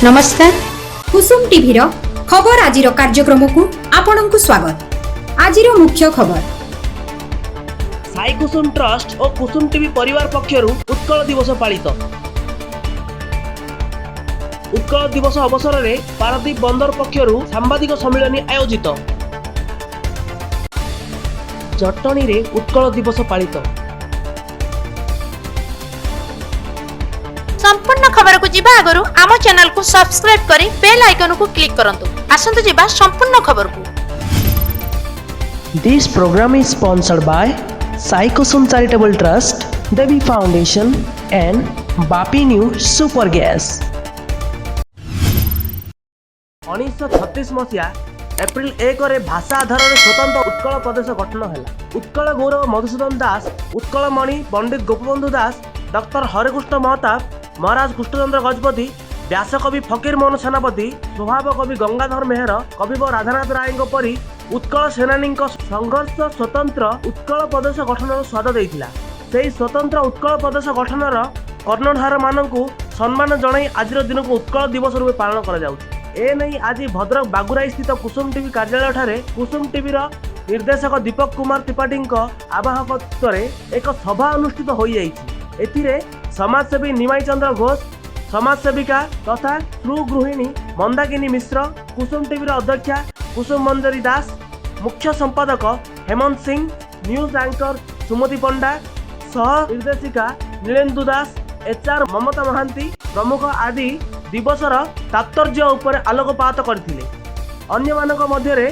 नमस्कार कुसुम टीवी रो खबर आज कार्यक्रम को आपण को स्वागत। आज मुख्य खबर साई कुसुम ट्रस्ट और कुसुम टीवी परिवार पक्षर उत्कल दिवस पालित। उत्कल दिवस अवसर में पारादीप बंदर पक्षर सांबादिक सम्मेलन आयोजित। जटणी रे उत्कल दिवस पालित। संपूर्ण खबर को जीवा आगरु आम चैनल को सब्सक्राइब करी बेल आइकन को क्लिक करंतु। आसंतु जीवा संपूर्ण खबर को। This programme is sponsored by Sai Kusum charitable trust, Devi foundation and Bapi new super gas. 1936 मसीहा एप्रिल 1 रे भाषा आधार में स्वतंत्र उत्कल प्रदेश गठन है। उत्कल गौरव मधुसूदन दास, उत्कल मणि पंडित गोपबंधु दास, डॉक्टर हरेकृष्ण महताब, महाराज कृष्णचंद्र गजपति, व्यासकवि फकीर मोहन सेनापति, स्वभाव कवि गंगाधर मेहर, कविव राधानाथ राय परी उत्कल सेनानी संघर्ष स्वतंत्र उत्कल प्रदेश गठन स्वाद देइथिला। सेही स्वतंत्र उत्कल प्रदेश गठनर कर्णधार मानकु सम्मान जणाई आज दिन को उत्कल दिवस रूपे पालन करा जाउछि। ए नहीं आज भद्रक बागुराई स्थित कुसुम टीवी कार्यालय ठारे कुसुम टीवी निर्देशक दीपक कुमार त्रिपाठी आवाहकत्व एक सभा अनुष्ठित हो जाइछि। एथिरे समाजसेवी निमाई चंद्र घोष, समाजसेविका तथा गृहिणी मंदाकिनी मिश्र, कुसुम टीवी अध्यक्षा कुसुम मंजरी दास, मुख्य संपादक हेमंत सिंह, न्यूज एंकर सुमति पंडा, सह निर्देशिका नीलेन्दु दास, एचआर ममता महांती प्रमुख आदि दिवसर तात्पर्य उपर आलोकपात करथिले। अन्य मानक मध्यरे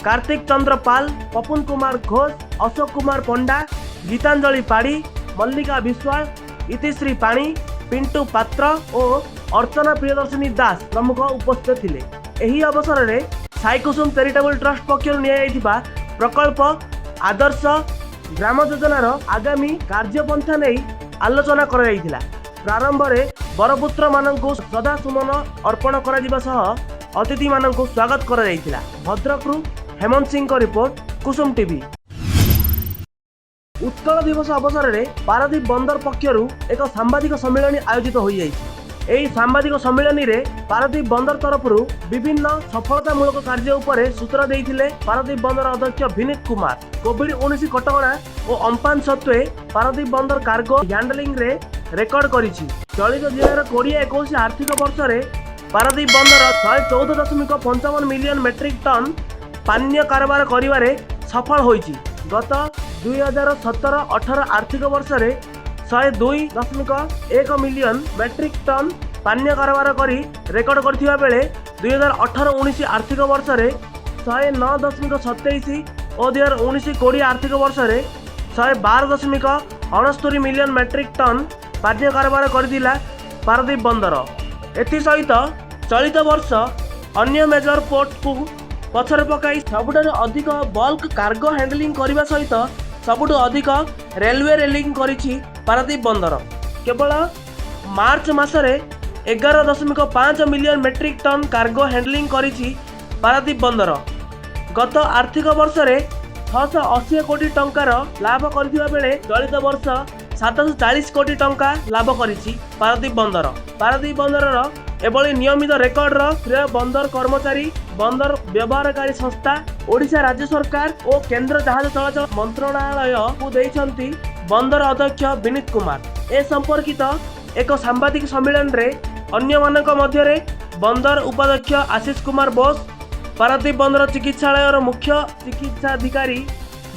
कार्तिक चंद्र पाल, पपुन कुमार घोष, अशोक कुमार पंडा, गीतांजलि पाड़ी, मल्लिका विश्वास, इतिश्री पाणी, पिंटू पात्र और अर्चना प्रियदर्शिनी दास प्रमुख उपस्थित थिले। एही अवसर में साई कुसुम चैरिटेबल ट्रस्ट पक्षर निया प्रकल्प आदर्श ग्राम योजनार आगामी कार्यपंथा नहीं आलोचना करा जायतिला। प्रारंभ में बरपुत्र मानकु श्रद्धा सुमन अर्पण करा सह अतिथि मानकु स्वागत करा जायतिला। भद्रकरू हेमंत सिंह को रिपोर्ट, कुसुम टीवी। उत्कल दिवस अवसर में पारादीप बंदर पक्षर एक सांबादिक सम्मेलन आयोजित हो जाइछि। एही सांबादिक सम्मेलन में पारादीप बंदर तरफ विभिन्न सफलतामूलक कार्य उपरे सूचना देइथिले पारादीप बंदर अध्यक्ष विनीत कुमार। कोविड-19 कटकणा और अम्पान सत्वे पारादीप बंदर कार्गो हैंडलिंग रे रेकर्ड करिछि। चलित जिलार 2021 आर्थिक वर्ष में पारादीप बंदर 114.55 मिलियन मेट्रिक टन पानीय कारोबार करिवारे सफल होइछि। गत 2017-18 आर्थिक वर्ष में 102.1 मिलियन मेट्रिक टन पानीय कारोबार करी रेकर्ड करथिबा बेले 2018-19 आर्थिक वर्ष में 109.27 और 2019-20 आर्थिक वर्ष में 112.69 मिलियन मेट्रिक टन पानीय कारोबार करथिला पारादीप बंदर। एथिसहित चलित वर्ष अन्य मेजर पोर्ट को पछरे पकाई सबुठारु अधिक बल्क कार्गो हैंडलिंग करने सहित सबुठु अधिक रेलवे रेलिंग करिछि पारादीप बंदर। केवल मार्च मासरे 11.5 million metric ton cargo handling करिछि पारादीप बंदर। गत आर्थिक वर्ष में 680 कोटी टंकार लाभ करथिबा बेले चलित वर्ष 740 कोटी टंका लाभ करिछि पारादीप बंदर। पारादीप बंदरर एभली नियमित रेकर्डर श्रेय बंदर कर्मचारी, बंदर व्यवहारकारी संस्था, ओडिशा राज्य सरकार और केंद्र जहाज चलाचल मंत्रणालय को देइछंती बंदर अध्यक्ष विनीत कुमार। ए संपर्कित एक सांबादिक सम्मेलन रे अन्य मानक मध्यरे बंदर उपाध्यक्ष आशीष कुमार बोस, पारादीप बंदर चिकित्सालय मुख्य चिकित्साधिकारी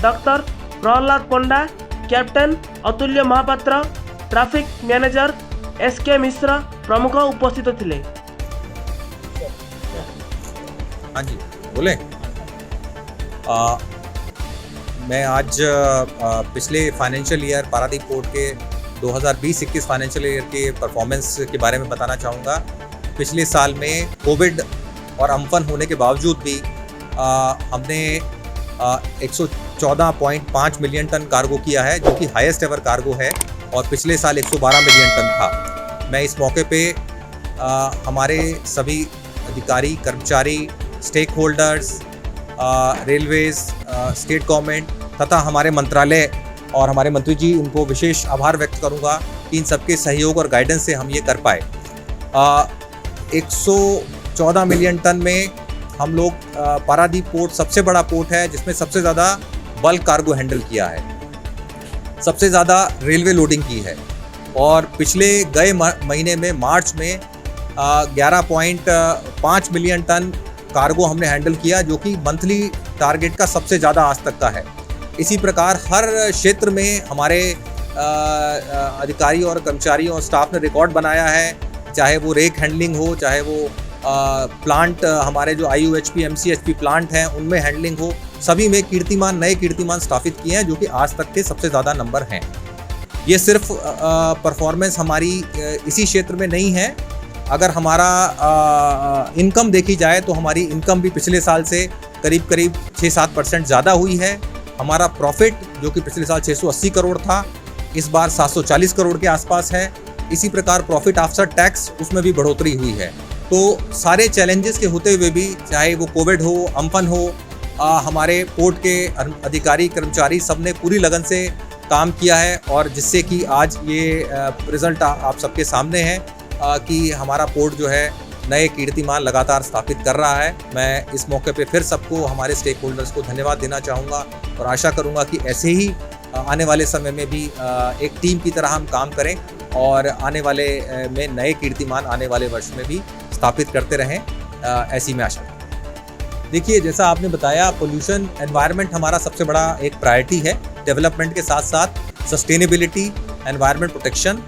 डॉक्टर प्रहलाद पंडा, कैप्टेन अतुल्य महापात्र, ट्रैफिक मैनेजर एसके मिश्र प्रमुख उपस्थित थे। हाँ जी बोले। मैं आज पिछले फाइनेंशियल ईयर पारादीप पोर्ट के 2020-21 फाइनेंशियल ईयर के परफॉर्मेंस के बारे में बताना चाहूँगा। पिछले साल में कोविड और अम्फन होने के बावजूद भी हमने 114.5 मिलियन टन कार्गो किया है, जो कि हाईएस्ट एवर कार्गो है, और पिछले साल 112 मिलियन टन था। मैं इस मौके पे हमारे सभी अधिकारी, कर्मचारी, stakeholders, railways, state government तथा हमारे मंत्रालय और हमारे मंत्री जी, उनको विशेष आभार व्यक्त करूंगा कि इन सबके सहयोग और गाइडेंस से हम ये कर पाए। 114 मिलियन टन में हम लोग पारादीप पोर्ट सबसे बड़ा पोर्ट है जिसमें सबसे ज़्यादा बल्क कार्गो हैंडल किया है, सबसे ज़्यादा रेलवे लोडिंग की है। और पिछले गए महीने में मार्च में 11.5 मिलियन टन कार्गो हमने हैंडल किया, जो कि मंथली टारगेट का सबसे ज़्यादा आज तक का है। इसी प्रकार हर क्षेत्र में हमारे अधिकारी और कर्मचारियों और स्टाफ ने रिकॉर्ड बनाया है, चाहे वो रेक हैंडलिंग हो, चाहे वो प्लांट हमारे जो IUHP MCHP प्लांट हैं उनमें हैंडलिंग हो, सभी में नए कीर्तिमान स्थापित किए हैं, जो कि आज तक के सबसे ज़्यादा नंबर हैं। ये सिर्फ परफॉर्मेंस हमारी इसी क्षेत्र में नहीं है। अगर हमारा इनकम देखी जाए तो हमारी इनकम भी पिछले साल से करीब 6-7% ज़्यादा हुई है। हमारा प्रॉफिट जो कि पिछले साल 680 करोड़ था, इस बार 740 करोड़ के आसपास है। इसी प्रकार प्रॉफिट आफ्टर टैक्स उसमें भी बढ़ोतरी हुई है। तो सारे चैलेंजेस के होते हुए भी, चाहे वो कोविड हो, अम्फन हो, हमारे पोर्ट के अधिकारी कर्मचारी सब ने पूरी लगन से काम किया है, और जिससे कि आज ये रिज़ल्ट आप सबके सामने है कि हमारा पोर्ट जो है नए कीर्तिमान लगातार स्थापित कर रहा है। मैं इस मौके पे फिर सबको, हमारे स्टेक होल्डर्स को धन्यवाद देना चाहूँगा और आशा करूँगा कि ऐसे ही आने वाले समय में भी एक टीम की तरह हम काम करें और आने वाले में नए कीर्तिमान आने वाले वर्ष में भी स्थापित करते रहें, ऐसी मैं आशा करता हूँ। देखिए, जैसा आपने बताया, पोल्यूशन एनवायरनमेंट हमारा सबसे बड़ा एक प्रायोरिटी है। डेवलपमेंट के साथ साथ सस्टेनेबिलिटी, एनवायरनमेंट प्रोटेक्शन।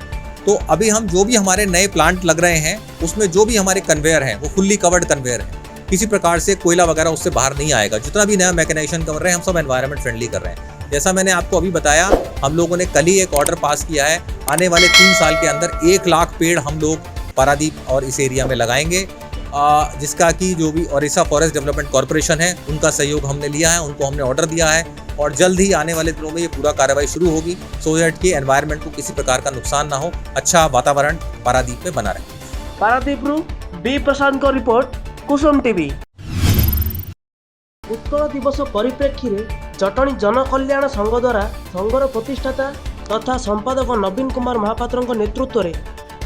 तो अभी हम जो भी हमारे नए प्लांट लग रहे हैं उसमें जो भी हमारे कन्वेयर हैं वो फुल्ली कवर्ड कन्वेयर है, किसी प्रकार से कोयला वगैरह उससे बाहर नहीं आएगा। जितना भी नया मैकेनाइजेशन कर रहे हैं हम सब एनवायरनमेंट फ्रेंडली कर रहे हैं। जैसा मैंने आपको अभी बताया, हम लोगों ने कल ही एक ऑर्डर पास किया है, आने वाले 3 साल के अंदर 1 लाख पेड़ हम लोग पारादीप और इस एरिया में लगाएंगे, जिसका कि जो भी ओडिशा फॉरेस्ट डेवलपमेंट कॉर्पोरेशन है उनका सहयोग हमने लिया है, उनको हमने ऑर्डर दिया है, और जल्द ही आने वाले दिनों में ये पूरा कार्रवाई शुरू होगी, सो दैट कि एनवायरनमेंट को किसी प्रकार का नुकसान ना हो, अच्छा वातावरण पारादीप में बना रहे। पारादीपरू बी प्रशांत को रिपोर्ट, कुसुम टीवी। उत्कल दिवस परिप्रेक्षी में जटणी जनकल्याण संघ द्वारा संघर प्रतिष्ठाता तथा संपादक नवीन कुमार महापात्र नेतृत्व में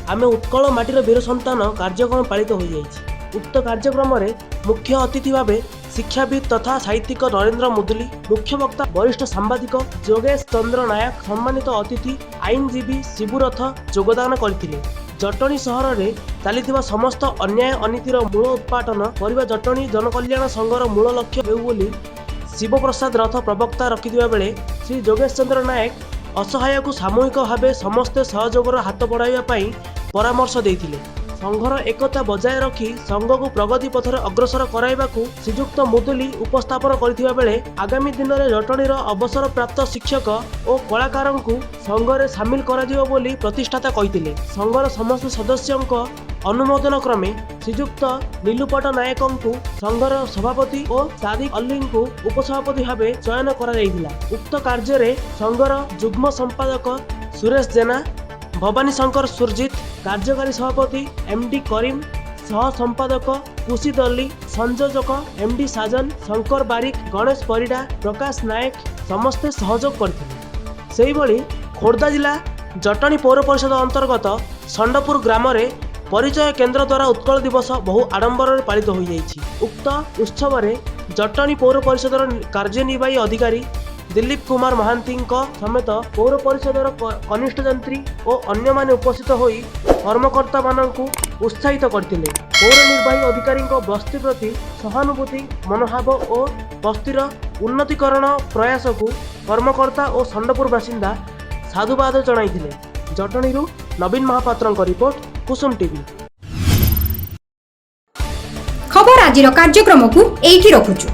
आमे उत्कल माटीर वीर संतान कार्यक्रम पालित हो जाइछि। उक्त कार्यक्रम में मुख्य अतिथि भाव शिक्षाविद तथा साहित्यिक नरेंद्र मुदुली, मुख्य वक्ता वरिष्ठ सांबादिक जोगेश चंद्र नायक, सम्मानित अतिथि आईनजीवी शिबुरथ योगदान करथिले। जटणी सहर में चलता समस्त अन्याय अनीतिर मूल उत्पाटन करने जटणी जनकल्याण संघर मूल लक्ष्य हेउ बोली शिवप्रसाद रथ प्रवक्ता रखिथिबा बेले श्री जोगेश चंद्र नायक असहाय को सामूहिक भाव समस्ते सहयोगर हाथ बढ़ाइबा परामर्श देथिले। संघर एकता बजाय रखी संघ को प्रगति पथर अग्रसर कराइबाकू श्रीजुक्त मुदुली उपस्थापन करथिबा बेले आगामी दिन में जटणीर अवसर प्राप्त शिक्षक और कलाकार को संघरे सामिल करा दियो बोली प्रतिष्ठाता कहिथिले। संघर समस्त सदस्यों अनुमोदन क्रमे श्रीजुक्त नीलुपट नायक को संघर सभापति और सादिक अल्ली को उपसभापति भाव चयन करा जायतिला। उक्त कार्य रे संघर युग्म संपादक सुरेश जेना, भवानी शंकर सुरजित, कार्यकारी सभापति MD करीम, सह संपादक कुशिद अली, संयोजक MD साजन, शंकर बारिक, गणेश परिडा, प्रकाश नायक समस्ते सहयोग करथिले। सेही भली खोर्धा जिला जटणी पौर परिषद अंतर्गत संडपुर ग्राम रे परिचय केन्द्र द्वारा उत्कल दिवस बहु आडंबर पालित हो जाइछि। उक्त उत्सव रे जटणी पौर परिषद कार्यनिर्वाही अधिकारी दिलीप कुमार महांती समेत पौर परिषद कनिष्ठ जंत्री और अन्य माने उपस्थित होई कर्मकर्ता मानकु उत्साहित करथिले। पौर निर्वाही अधिकारी बस्ती प्रति सहानुभूति मनोभाव और बस्तीर उन्नतीकरण प्रयास को कर्मकर्ता और संडपुर बासिंदा साधुवाद जणाइथिले। जटणीरू नवीन महापात्र रिपोर्ट, कुसुम टीवी। खबर आजिर कार्यक्रम को एठी रखुछु।